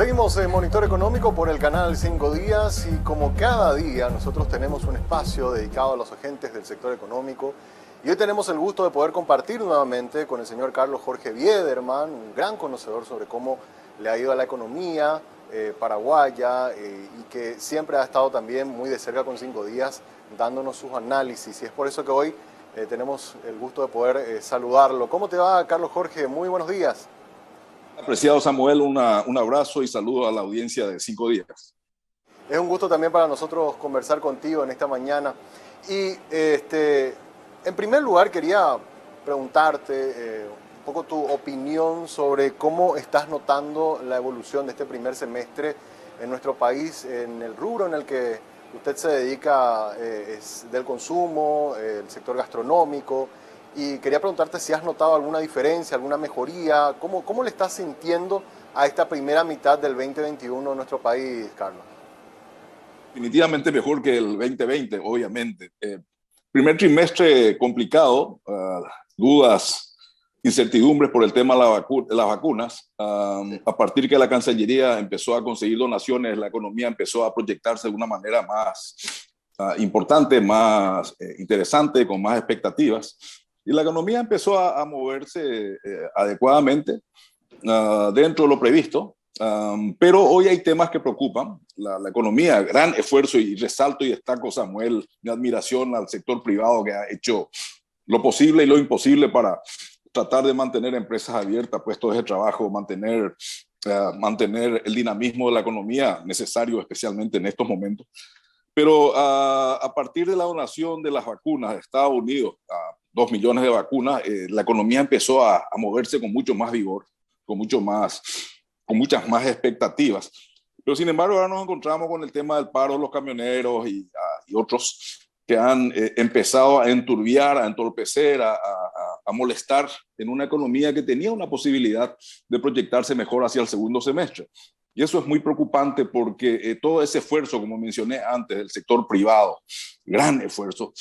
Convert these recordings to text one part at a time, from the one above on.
Seguimos en Monitor Económico por el canal 5 Días y como cada día nosotros tenemos un espacio dedicado a los agentes del sector económico y hoy tenemos el gusto de poder compartir nuevamente con el señor Carlos Jorge Biederman, un gran conocedor sobre cómo le ha ido a la economía paraguaya y que siempre ha estado también muy de cerca con 5 Días dándonos sus análisis y es por eso que hoy tenemos el gusto de poder saludarlo. ¿Cómo te va, Carlos Jorge? Muy buenos días. Apreciado Samuel, un abrazo y saludo a la audiencia de 5 Días. Es un gusto también para nosotros conversar contigo en esta mañana. Y en primer lugar quería preguntarte un poco tu opinión sobre cómo estás notando la evolución de este primer semestre en nuestro país, en el rubro en el que usted se dedica, es del consumo, el sector gastronómico. Y quería preguntarte si has notado alguna diferencia, alguna mejoría. ¿Cómo le estás sintiendo a esta primera mitad del 2021 en nuestro país, Carlos? Definitivamente mejor que el 2020, obviamente. Primer trimestre complicado, dudas, incertidumbres por el tema de las vacunas. Sí. A partir que la Cancillería empezó a conseguir donaciones, la economía empezó a proyectarse de una manera más importante, más interesante, con más expectativas. Y la economía empezó a moverse adecuadamente dentro de lo previsto, pero hoy hay temas que preocupan. La economía, gran esfuerzo, y resalto y destaco, Samuel, mi admiración al sector privado que ha hecho lo posible y lo imposible para tratar de mantener empresas abiertas, puestos de trabajo, mantener el dinamismo de la economía necesario, especialmente en estos momentos. Pero a partir de la donación de las vacunas de Estados Unidos, 2 millones de vacunas, la economía empezó a moverse con mucho más vigor, con muchas más expectativas. Pero sin embargo, ahora nos encontramos con el tema del paro de los camioneros y otros que han empezado a enturbiar, a entorpecer, a molestar en una economía que tenía una posibilidad de proyectarse mejor hacia el segundo semestre. Y eso es muy preocupante porque todo ese esfuerzo, como mencioné antes, del sector privado, gran esfuerzo,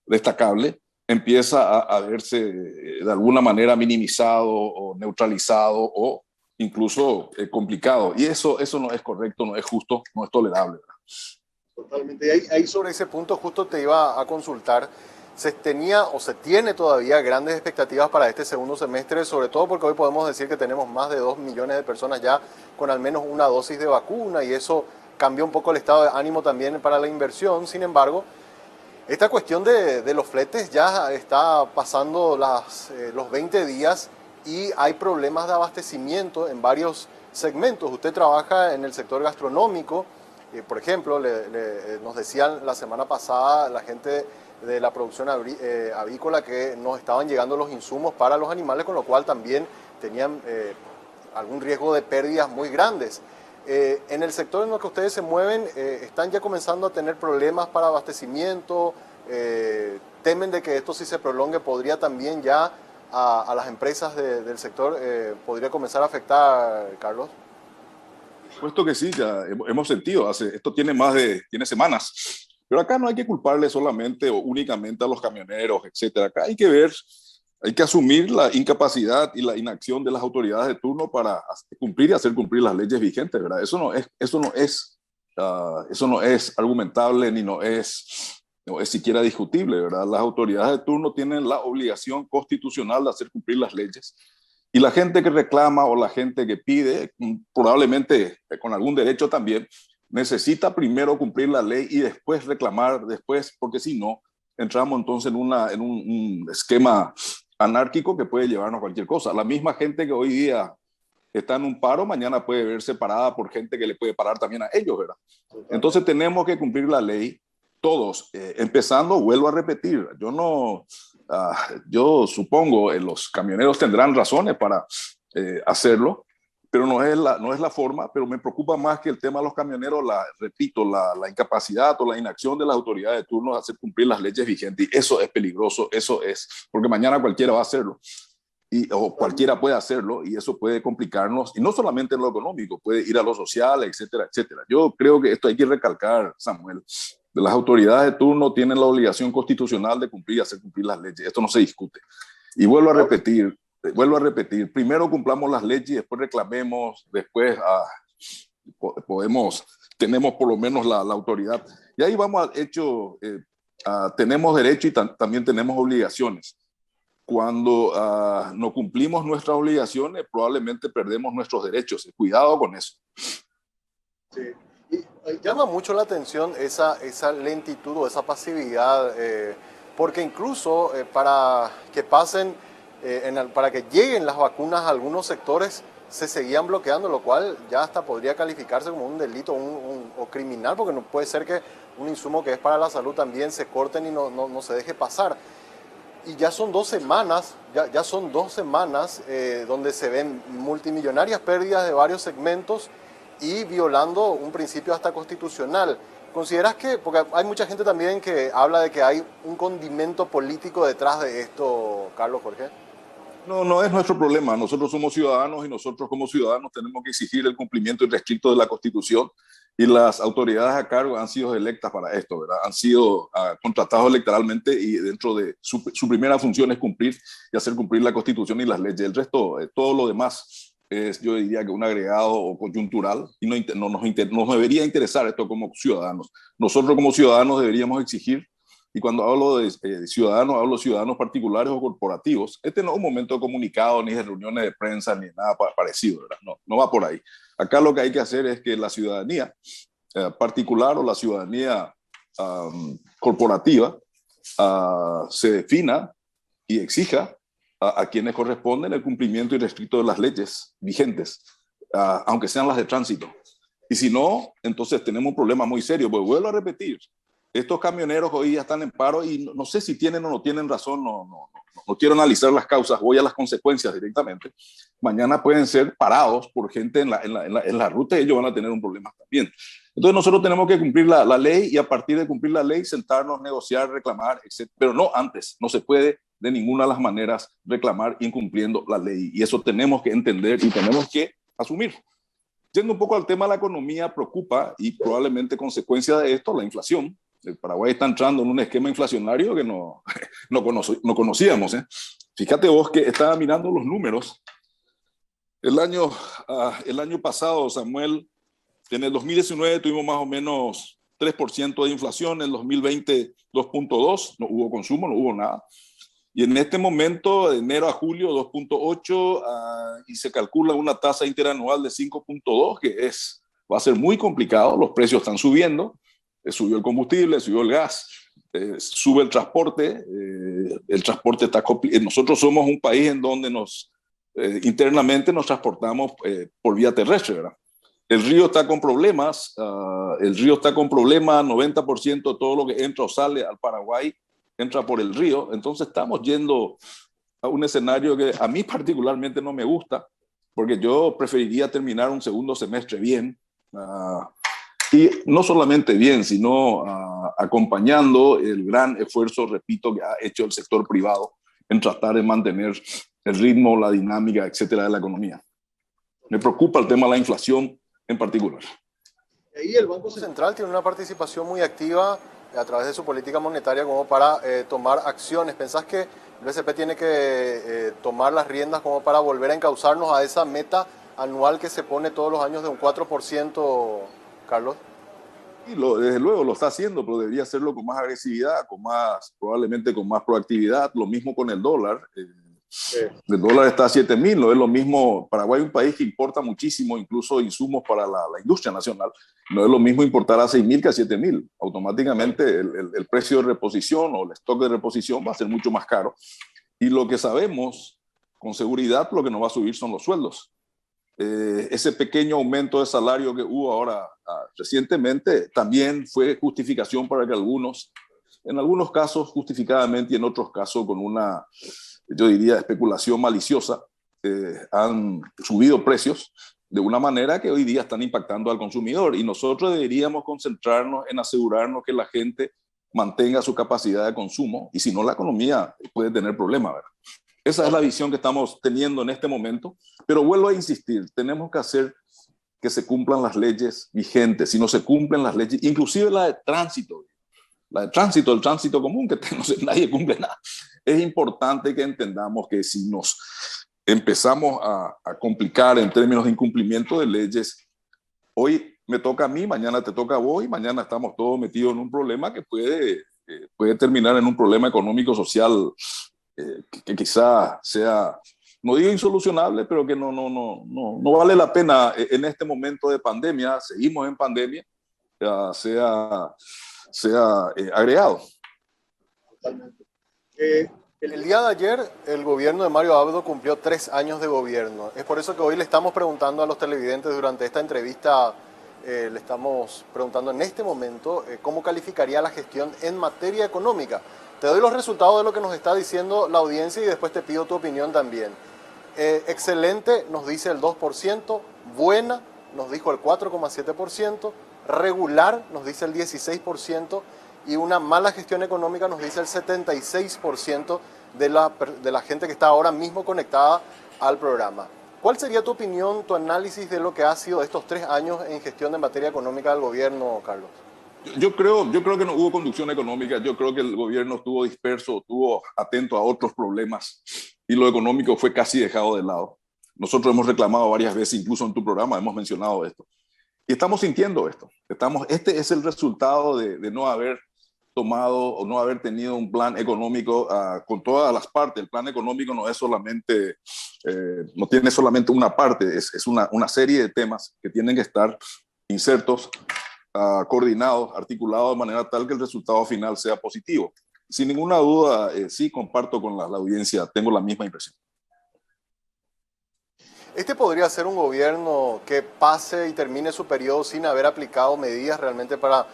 destacable, empieza a verse de alguna manera minimizado o neutralizado o incluso complicado. Y eso no es correcto, no es justo, no es tolerable, ¿verdad? Totalmente. Y ahí sobre ese punto justo te iba a consultar. Se tenía o se tiene todavía grandes expectativas para este segundo semestre, sobre todo porque hoy podemos decir que tenemos más de 2 millones de personas ya con al menos una dosis de vacuna y eso cambió un poco el estado de ánimo también para la inversión. Sin embargo, esta cuestión de los fletes ya está pasando los 20 días y hay problemas de abastecimiento en varios segmentos. Usted trabaja en el sector gastronómico. Por ejemplo, nos decían la semana pasada la gente de la producción avícola que no estaban llegando los insumos para los animales, con lo cual también tenían algún riesgo de pérdidas muy grandes. En el sector en el que ustedes se mueven, ¿están ya comenzando a tener problemas para abastecimiento? ¿Temen de que esto, si se prolongue, podría también ya a las empresas del sector, podría comenzar a afectar, Carlos? Puesto que sí, ya hemos sentido, esto tiene semanas, pero acá no hay que culparle solamente o únicamente a los camioneros, etcétera. Acá hay que ver, hay que asumir la incapacidad y la inacción de las autoridades de turno para cumplir y hacer cumplir las leyes vigentes, ¿verdad? Eso no es argumentable ni no es siquiera discutible, ¿verdad? Las autoridades de turno tienen la obligación constitucional de hacer cumplir las leyes. Y la gente que reclama o la gente que pide, probablemente con algún derecho también, necesita primero cumplir la ley y después reclamar, porque si no, entramos entonces en un esquema anárquico que puede llevarnos a cualquier cosa. La misma gente que hoy día está en un paro, mañana puede verse parada por gente que le puede parar también a ellos, ¿verdad? Entonces tenemos que cumplir la ley todos, empezando, vuelvo a repetir, yo supongo los camioneros tendrán razones para hacerlo, pero no es la forma, pero me preocupa más que el tema de los camioneros, repito, la incapacidad o la inacción de las autoridades de turno de hacer cumplir las leyes vigentes, y eso es peligroso, porque mañana cualquiera va a hacerlo, o cualquiera puede hacerlo, y eso puede complicarnos, y no solamente en lo económico, puede ir a lo social, etcétera, etcétera. Yo creo que esto hay que recalcar, Samuel. Las autoridades de turno tienen la obligación constitucional de cumplir y hacer cumplir las leyes. Esto no se discute. Y vuelvo a repetir, primero cumplamos las leyes y después reclamemos, después tenemos por lo menos la autoridad. Y ahí vamos al hecho, tenemos derecho y también tenemos obligaciones. Cuando no cumplimos nuestras obligaciones, probablemente perdemos nuestros derechos. Cuidado con eso. Sí. Y llama mucho la atención esa lentitud o esa pasividad, porque incluso para que pasen, para que lleguen las vacunas a algunos sectores, se seguían bloqueando, lo cual ya hasta podría calificarse como un delito o criminal, porque no puede ser que un insumo que es para la salud también se corten y no se deje pasar. Y ya son 2 semanas, ya son 2 semanas donde se ven multimillonarias pérdidas de varios segmentos y violando un principio hasta constitucional. ¿Consideras que, porque hay mucha gente también que habla de que hay un condimento político detrás de esto, Carlos, Jorge? No, no es nuestro problema. Nosotros somos ciudadanos y nosotros como ciudadanos tenemos que exigir el cumplimiento irrestricto de la Constitución, y las autoridades a cargo han sido electas para esto, ¿verdad? Han sido contratados electoralmente, y dentro de su primera función es cumplir y hacer cumplir la Constitución y las leyes. El resto, todo lo demás es, yo diría, que un agregado o coyuntural, y no nos debería interesar esto como ciudadanos. Nosotros como ciudadanos deberíamos exigir. Y cuando hablo de ciudadanos, hablo de ciudadanos particulares o corporativos. Este no es un momento de comunicado, ni de reuniones de prensa, ni nada parecido, ¿verdad? No va por ahí. Acá lo que hay que hacer es que la ciudadanía particular o la ciudadanía corporativa se defina y exija a quienes corresponden el cumplimiento irrestricto de las leyes vigentes, aunque sean las de tránsito. Y si no, entonces tenemos un problema muy serio. Pues vuelvo a repetir, estos camioneros hoy ya están en paro y no sé si tienen o no tienen razón, no quiero analizar las causas, voy a las consecuencias directamente. Mañana pueden ser parados por gente en la ruta y ellos van a tener un problema también. Entonces nosotros tenemos que cumplir la ley, y a partir de cumplir la ley sentarnos, negociar, reclamar, etc. Pero no antes, no se puede de ninguna de las maneras reclamar incumpliendo la ley, y eso tenemos que entender y tenemos que asumir. Yendo un poco al tema de la economía, preocupa, y probablemente consecuencia de esto, la inflación. El Paraguay está entrando en un esquema inflacionario que no conocíamos. Fíjate vos que estaba mirando los números. El año pasado, Samuel, en el 2019 tuvimos más o menos 3% de inflación, en el 2020 2.2%, no hubo consumo, no hubo nada. Y en este momento, de enero a julio, 2.8%, y se calcula una tasa interanual de 5.2%, que va a ser muy complicado. Los precios están subiendo. Subió el combustible, subió el gas, sube el transporte. El transporte está complicado. Nosotros somos un país en donde internamente nos transportamos por vía terrestre, ¿verdad? El río está con problemas. 90% de todo lo que entra o sale al Paraguay entra por el río. Entonces estamos yendo a un escenario que a mí particularmente no me gusta, porque yo preferiría terminar un segundo semestre bien. Y no solamente bien, sino acompañando el gran esfuerzo, repito, que ha hecho el sector privado en tratar de mantener el ritmo, la dinámica, etcétera, de la economía. Me preocupa el tema de la inflación en particular. Y el Banco Central tiene una participación muy activa a través de su política monetaria como para tomar acciones. ¿Pensás que el BCP tiene que tomar las riendas como para volver a encauzarnos a esa meta anual que se pone todos los años de un 4%, Carlos? Y desde luego lo está haciendo, pero debería hacerlo con más agresividad, probablemente con más proactividad. Lo mismo con el dólar. El dólar está a 7.000, no es lo mismo. Paraguay es un país que importa muchísimo, incluso insumos para la industria nacional. No es lo mismo importar a 6.000 que a 7.000. Automáticamente el precio de reposición o el stock de reposición va a ser mucho más caro. Y lo que sabemos con seguridad, lo que nos va a subir son los sueldos. Ese pequeño aumento de salario que hubo ahora recientemente también fue justificación para que en algunos casos justificadamente y en otros casos con una, yo diría, especulación maliciosa, han subido precios de una manera que hoy día están impactando al consumidor, y nosotros deberíamos concentrarnos en asegurarnos que la gente mantenga su capacidad de consumo, y si no, la economía puede tener problemas, ¿verdad? Esa es la visión que estamos teniendo en este momento, pero vuelvo a insistir, tenemos que hacer que se cumplan las leyes vigentes. Si no se cumplen las leyes, inclusive la de tránsito, el tránsito común, que no sé, nadie cumple nada. Es importante que entendamos que si nos empezamos a complicar en términos de incumplimiento de leyes, Hoy me toca a mí, mañana te toca a vos y mañana estamos todos metidos en un problema que puede terminar en un problema económico, social, que quizá sea, no digo insolucionable, pero que no vale la pena en este momento de pandemia, seguimos en pandemia, sea agregado. Totalmente. El día de ayer, el gobierno de Mario Abdo cumplió 3 años de gobierno. Es por eso que hoy le estamos preguntando a los televidentes durante esta entrevista, le estamos preguntando en este momento cómo calificaría la gestión en materia económica. Te doy los resultados de lo que nos está diciendo la audiencia y después te pido tu opinión también. Excelente, nos dice el 2%, buena, nos dijo el 4,7%, regular, nos dice el 16%, y una mala gestión económica nos dice el 76% de la gente que está ahora mismo conectada al programa. ¿Cuál sería tu opinión, tu análisis de lo que ha sido estos 3 años en gestión de materia económica del gobierno, Carlos? Yo creo que no hubo conducción económica, yo creo que el gobierno estuvo disperso, estuvo atento a otros problemas y lo económico fue casi dejado de lado. Nosotros hemos reclamado varias veces, incluso en tu programa hemos mencionado esto. Y estamos sintiendo esto. Este es el resultado de no haber tomado o no haber tenido un plan económico con todas las partes. El plan económico no es solamente, no tiene solamente una parte, es una serie de temas que tienen que estar insertos, coordinados, articulados de manera tal que el resultado final sea positivo. Sin ninguna duda, sí comparto con la audiencia, tengo la misma impresión. Este podría ser un gobierno que pase y termine su periodo sin haber aplicado medidas realmente para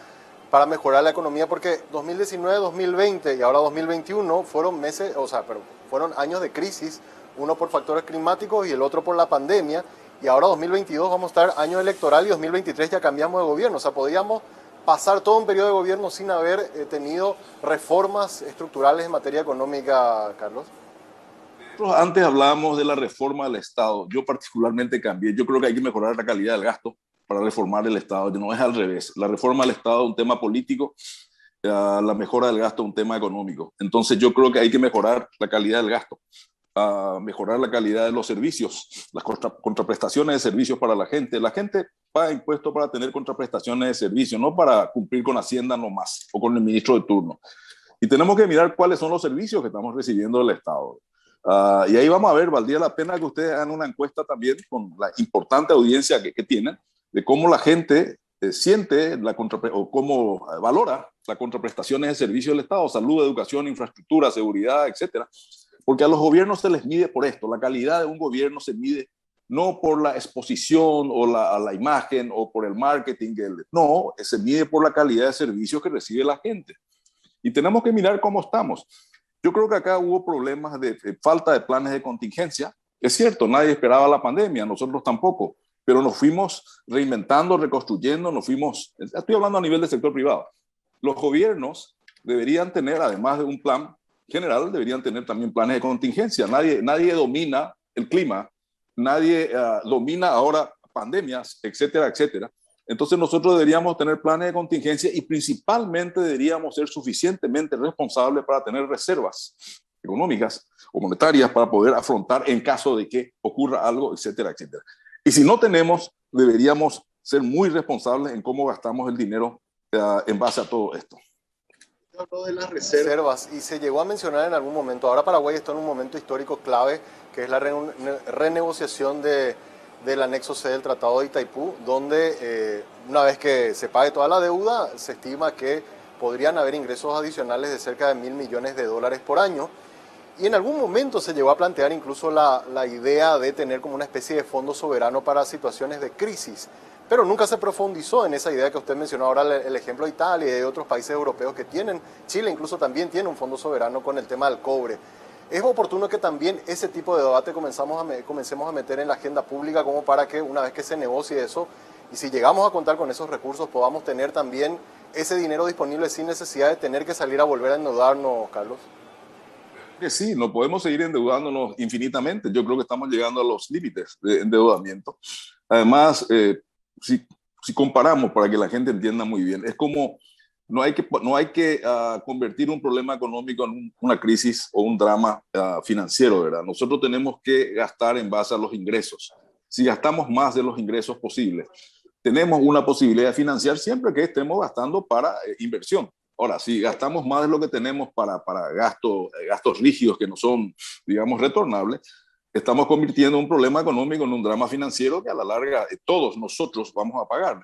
mejorar la economía, porque 2019, 2020 y ahora 2021 fueron meses, pero fueron años de crisis, uno por factores climáticos y el otro por la pandemia, y ahora 2022 vamos a estar año electoral y 2023 ya cambiamos de gobierno. O sea, podríamos pasar todo un periodo de gobierno sin haber tenido reformas estructurales en materia económica, Carlos. Antes hablábamos de la reforma del Estado. Yo particularmente cambié. Yo creo que hay que mejorar la calidad del gasto para reformar el Estado. No es al revés. La reforma del Estado es un tema político, la mejora del gasto es un tema económico. Entonces yo creo que hay que mejorar la calidad del gasto, mejorar la calidad de los servicios, las contraprestaciones de servicios para la gente. La gente paga impuestos para tener contraprestaciones de servicios, no para cumplir con Hacienda nomás o con el ministro de turno. Y tenemos que mirar cuáles son los servicios que estamos recibiendo del Estado. Y ahí vamos a ver, valdría la pena que ustedes hagan una encuesta también con la importante audiencia que tienen, de cómo la gente siente o cómo valora las contraprestaciones de servicios del Estado, salud, educación, infraestructura, seguridad, etcétera. Porque a los gobiernos se les mide por esto. La calidad de un gobierno se mide no por la exposición o la imagen o por el marketing, no, se mide por la calidad de servicios que recibe la gente. Y tenemos que mirar cómo estamos. Yo creo que acá hubo problemas de falta de planes de contingencia. Es cierto, nadie esperaba la pandemia, nosotros tampoco, pero nos fuimos reinventando, reconstruyendo, estoy hablando a nivel del sector privado. Los gobiernos deberían tener, además de un plan general, deberían tener también planes de contingencia. Nadie domina el clima, nadie domina ahora pandemias, etcétera, etcétera. Entonces nosotros deberíamos tener planes de contingencia y principalmente deberíamos ser suficientemente responsables para tener reservas económicas o monetarias para poder afrontar en caso de que ocurra algo, etcétera, etcétera. Y si no tenemos, deberíamos ser muy responsables en cómo gastamos el dinero en base a todo esto. Habló de las reservas y se llegó a mencionar en algún momento, ahora Paraguay está en un momento histórico clave, que es la renegociación del anexo C del Tratado de Itaipú, donde una vez que se pague toda la deuda, se estima que podrían haber ingresos adicionales de cerca de $1.000 millones por año. Y en algún momento se llegó a plantear incluso la idea de tener como una especie de fondo soberano para situaciones de crisis, pero nunca se profundizó en esa idea que usted mencionó ahora, el ejemplo de Italia y de otros países europeos que tienen. Chile incluso también tiene un fondo soberano con el tema del cobre. Es oportuno que también ese tipo de debate comencemos a meter en la agenda pública, como para que una vez que se negocie eso, y si llegamos a contar con esos recursos, podamos tener también ese dinero disponible sin necesidad de tener que salir a volver a endeudarnos, Carlos. Que sí, no podemos seguir endeudándonos infinitamente. Yo creo que estamos llegando a los límites de endeudamiento. Además, si comparamos, para que la gente entienda muy bien, es como no hay que convertir un problema económico en una crisis o un drama financiero, ¿verdad? Nosotros tenemos que gastar en base a los ingresos. Si gastamos más de los ingresos posibles, tenemos una posibilidad de financiar siempre que estemos gastando para inversión. Ahora, si gastamos más de lo que tenemos para gastos rígidos que no son, digamos, retornables, estamos convirtiendo un problema económico en un drama financiero que a la larga todos nosotros vamos a pagar.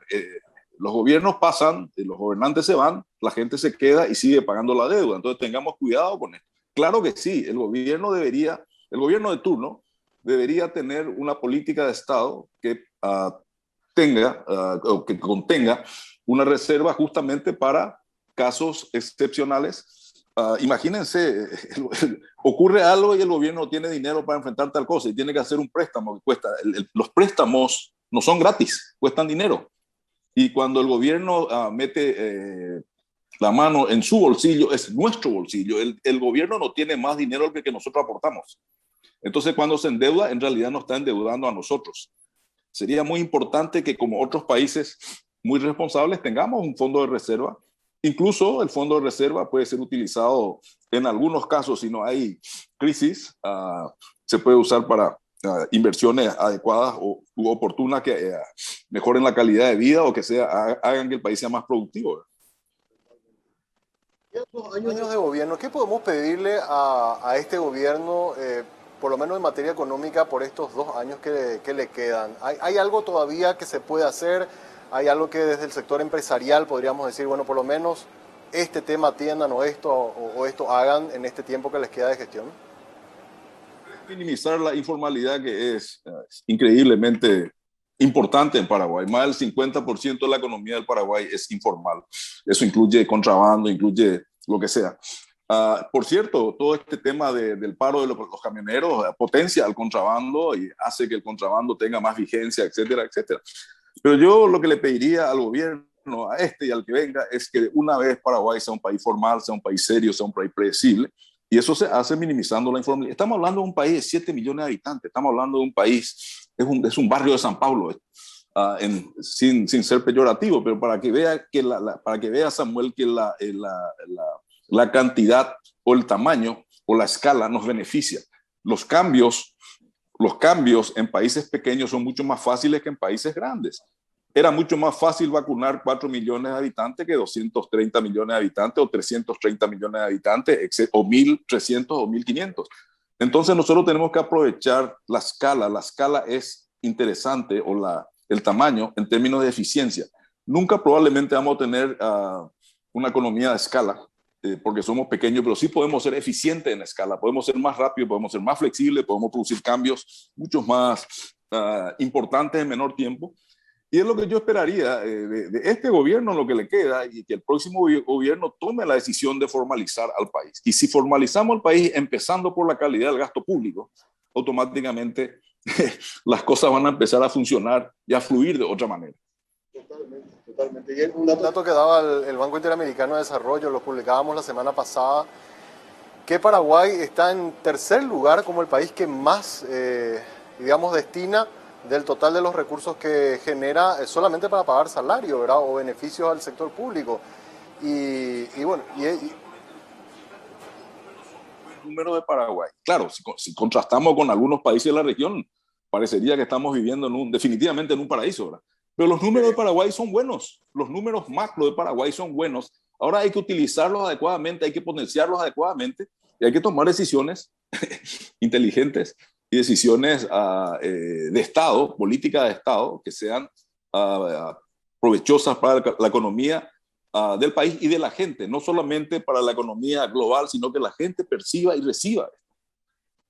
Los gobiernos pasan, los gobernantes se van, la gente se queda y sigue pagando la deuda. Entonces tengamos cuidado con esto. Claro que sí, el gobierno de turno debería tener una política de Estado que o que contenga una reserva justamente para casos excepcionales. Imagínense, ocurre algo y el gobierno no tiene dinero para enfrentar tal cosa y tiene que hacer un préstamo que cuesta. Los préstamos no son gratis, cuestan dinero. Y cuando el gobierno mete la mano en su bolsillo, es nuestro bolsillo. El gobierno no tiene más dinero que nosotros aportamos. Entonces, cuando se endeuda, en realidad nos está endeudando a nosotros. Sería muy importante que, como otros países muy responsables, tengamos un fondo de reserva. Incluso el fondo de reserva puede ser utilizado en algunos casos, si no hay crisis, se puede usar para inversiones adecuadas u oportunas que mejoren la calidad de vida o que hagan que el país sea más productivo. En estos años de gobierno, ¿qué podemos pedirle a este gobierno, por lo menos en materia económica, por estos 2 años que le quedan? ¿Hay algo todavía que se puede hacer? ¿Hay algo que desde el sector empresarial podríamos decir, bueno, por lo menos este tema atiendan o esto hagan en este tiempo que les queda de gestión? Minimizar la informalidad, que es increíblemente importante en Paraguay. Más del 50% de la economía del Paraguay es informal. Eso incluye contrabando, incluye lo que sea. Por cierto, todo este tema del paro de los camioneros potencia el contrabando y hace que el contrabando tenga más vigencia, etcétera, etcétera. Pero yo lo que le pediría al gobierno, a este y al que venga, es que una vez Paraguay sea un país formal, sea un país serio, sea un país predecible. Y eso se hace minimizando la informalidad. Estamos hablando de un país de 7 millones de habitantes. Estamos hablando de un país, es un barrio de San Pablo, sin ser peyorativo, pero para que vea Samuel que la cantidad o el tamaño o la escala nos beneficia. Los cambios en países pequeños son mucho más fáciles que en países grandes. Era mucho más fácil vacunar 4 millones de habitantes que 230 millones de habitantes o 330 millones de habitantes o 1.300 o 1.500. Entonces nosotros tenemos que aprovechar la escala. La escala es interesante, o el tamaño en términos de eficiencia. Nunca probablemente vamos a tener una economía de escala, porque somos pequeños, pero sí podemos ser eficientes en escala, podemos ser más rápidos, podemos ser más flexibles, podemos producir cambios mucho más importantes en menor tiempo. Y es lo que yo esperaría de este gobierno, lo que le queda, y que el próximo gobierno tome la decisión de formalizar al país. Y si formalizamos al país, empezando por la calidad del gasto público, automáticamente las cosas van a empezar a funcionar y a fluir de otra manera. Totalmente, totalmente. Y un dato que daba el Banco Interamericano de Desarrollo, lo publicábamos la semana pasada, que Paraguay está en tercer lugar como el país que más, digamos, destina del total de los recursos que genera solamente para pagar salario, ¿verdad? O beneficios al sector público. Y bueno, el número de Paraguay. Claro, si contrastamos con algunos países de la región, parecería que estamos viviendo definitivamente en un paraíso, ¿verdad? Pero los números de Paraguay son buenos, los números macro de Paraguay son buenos. Ahora hay que utilizarlos adecuadamente, hay que potenciarlos adecuadamente y hay que tomar decisiones inteligentes y decisiones de Estado, política de Estado, que sean provechosas para la economía del país y de la gente, no solamente para la economía global, sino que la gente perciba y reciba.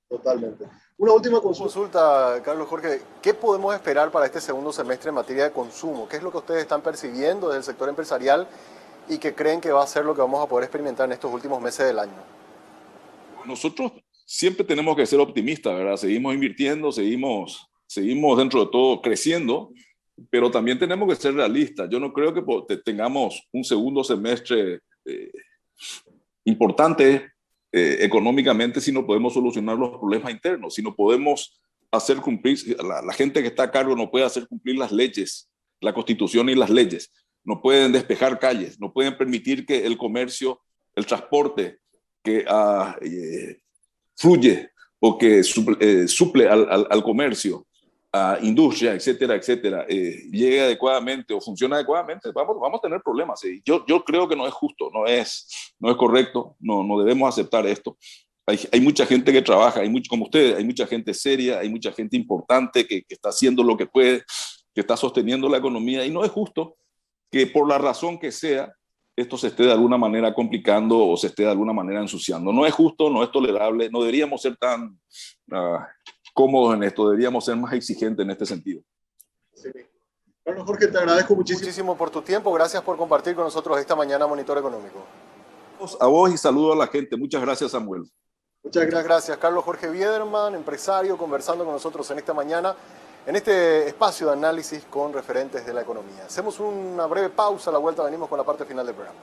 Totalmente. Una última consulta, Carlos Jorge. ¿Qué podemos esperar para este segundo semestre en materia de consumo? ¿Qué es lo que ustedes están percibiendo desde el sector empresarial y que creen que va a ser lo que vamos a poder experimentar en estos últimos meses del año? Nosotros siempre tenemos que ser optimistas, ¿verdad? Seguimos invirtiendo, seguimos dentro de todo creciendo, pero también tenemos que ser realistas. Yo no creo que tengamos un segundo semestre importante económicamente si no podemos solucionar los problemas internos, si no podemos hacer cumplir, la gente que está a cargo no puede hacer cumplir las leyes, la Constitución y las leyes, no pueden despejar calles, no pueden permitir que el comercio, el transporte que fluye o que suple al comercio industria, etcétera, etcétera, llegue adecuadamente o funcione adecuadamente, vamos a tener problemas. Yo creo que no es justo, no es correcto, no debemos aceptar esto. Hay mucha gente que trabaja, como ustedes, hay mucha gente seria, hay mucha gente importante que está haciendo lo que puede, que está sosteniendo la economía, y no es justo que por la razón que sea, esto se esté de alguna manera complicando o se esté de alguna manera ensuciando. No es justo, no es tolerable, no deberíamos ser tan cómodos en esto, deberíamos ser más exigentes en este sentido. Sí. Bueno, Jorge, te agradezco muchísimo por tu tiempo, gracias por compartir con nosotros esta mañana Monitor Económico. A vos y saludo a la gente. Muchas gracias, Samuel. Muchas gracias, Carlos Jorge Biederman, empresario, conversando con nosotros en esta mañana, en este espacio de análisis con referentes de la economía. Hacemos una breve pausa, a la vuelta venimos con la parte final del programa.